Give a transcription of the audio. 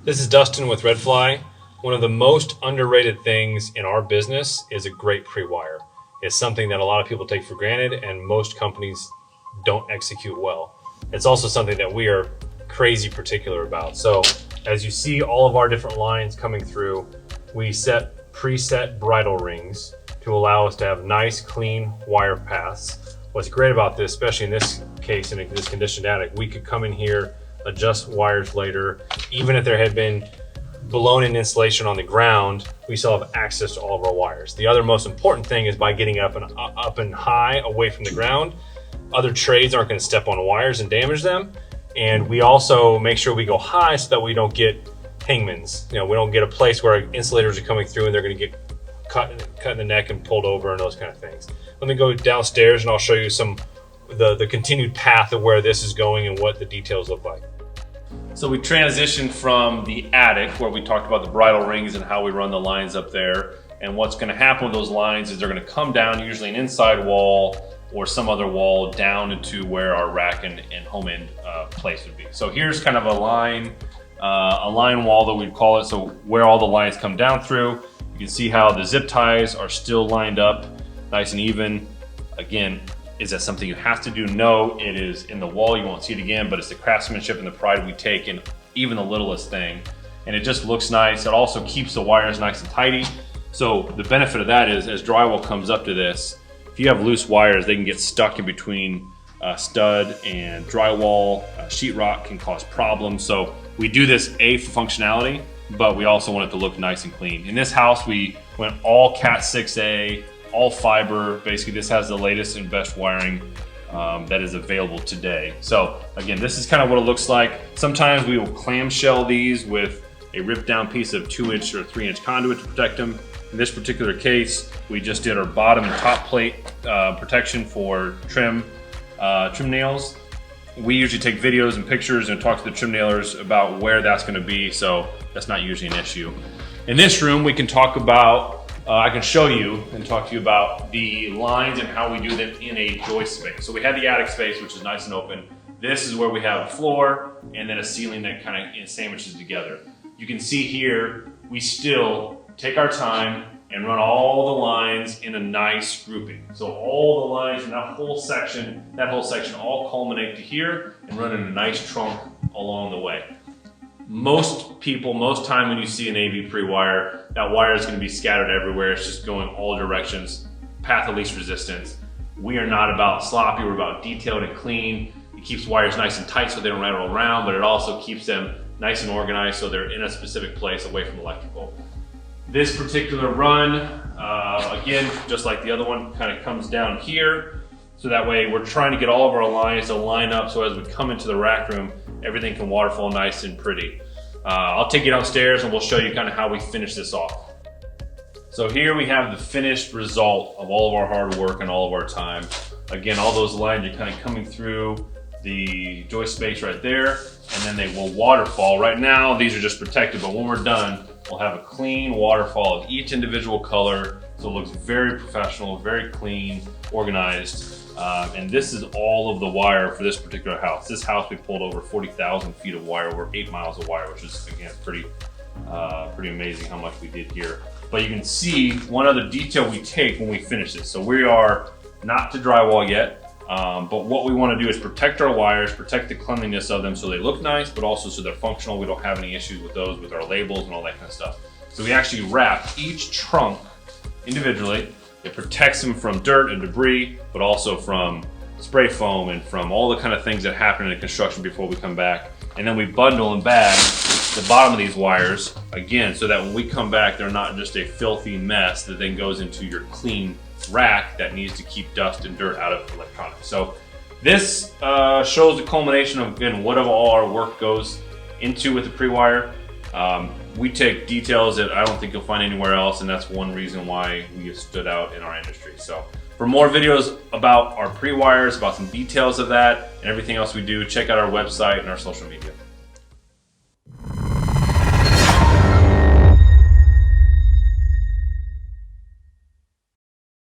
This is Dustin with Redfli. One of the most underrated things in our business is a great pre-wire. It's something that a lot of people take for granted and most companies don't execute well. It's also something that we are crazy particular about. So as you see all of our different lines coming through, we set preset bridle rings to allow us to have nice, clean wire paths. What's great about this, especially in this case, in this conditioned attic, we could come in here, adjust wires later. Even if there had been blown-in insulation on the ground, we still have access to all of our wires. The other most important thing is by getting up and high away from the ground, other trades aren't going to step on wires and damage them. And we also make sure we go high so that we don't get hangmans. We don't get a place where insulators are coming through and they're going to get cut in the neck and pulled over and those kind of things. Let me go downstairs and I'll show you the continued path of where this is going and what the details look like. So we transitioned from the attic where we talked about the bridle rings and how we run the lines up there. And what's going to happen with those lines is they're going to come down, usually an inside wall or some other wall, down into where our rack and home end place would be. So here's kind of a line wall that we'd call it. So where all the lines come down through, you can see how the zip ties are still lined up nice and even. Again, is that something you have to do? No, it is in the wall. You won't see it again, but it's the craftsmanship and the pride we take in even the littlest thing. And it just looks nice. It also keeps the wires nice and tidy. So the benefit of that is as drywall comes up to this, if you have loose wires, they can get stuck in between stud and drywall. Sheetrock can cause problems. So we do this for functionality, but we also want it to look nice and clean. In this house, we went all Cat 6A, all fiber. Basically, this has the latest and best wiring that is available today. So again, this is kind of what it looks like. Sometimes we will clamshell these with a ripped down piece of 2-inch or 3-inch conduit to protect them. In this particular case, we just did our bottom and top plate protection for trim nails. We usually take videos and pictures and talk to the trim nailers about where that's going to be, so that's not usually an issue. In this room, we can talk about I can show you and talk to you about the lines and how we do them in a joist space. So we had the attic space, which is nice and open. This is where we have a floor and then a ceiling that kind of sandwiches together. You can see here, we still take our time and run all the lines in a nice grouping. So all the lines in that whole section all culminate to here and run in a nice trunk along the way. Most time when you see an AV pre-wire, that wire is going to be scattered everywhere. It's just going all directions, path of least resistance. We are not about sloppy, we're about detailed and clean. It keeps wires nice and tight so they don't rattle around, but it also keeps them nice and organized so they're in a specific place away from electrical. This particular run, again, just like the other one, kind of comes down here. So that way we're trying to get all of our lines to line up so as we come into the rack room, everything can waterfall nice and pretty. I'll take you downstairs and we'll show you kind of how we finish this off. So here we have the finished result of all of our hard work and all of our time. Again, all those lines are kind of coming through the joist space right there, and then they will waterfall. Right now, these are just protected, but when we're done, we'll have a clean waterfall of each individual color. So it looks very professional, very clean, organized. And this is all of the wire for this particular house. This house, we pulled over 40,000 feet of wire, over 8 miles of wire, which is, again, pretty amazing how much we did here. But you can see one other detail we take when we finish this. So we are not to drywall yet, but what we want to do is protect our wires, protect the cleanliness of them so they look nice, but also so they're functional. We don't have any issues with those, with our labels and all that kind of stuff. So we actually wrap each trunk individually. It protects them from dirt and debris, but also from spray foam and from all the kind of things that happen in construction before we come back. And then we bundle and bag the bottom of these wires, again, so that when we come back, they're not just a filthy mess that then goes into your clean rack that needs to keep dust and dirt out of electronics. So this shows the culmination of, again, what of all our work goes into with the pre-wire. We take details that I don't think you'll find anywhere else, and that's one reason why we have stood out in our industry. So for more videos about our pre-wires, about some details of that, and everything else we do, check out our website and our social media.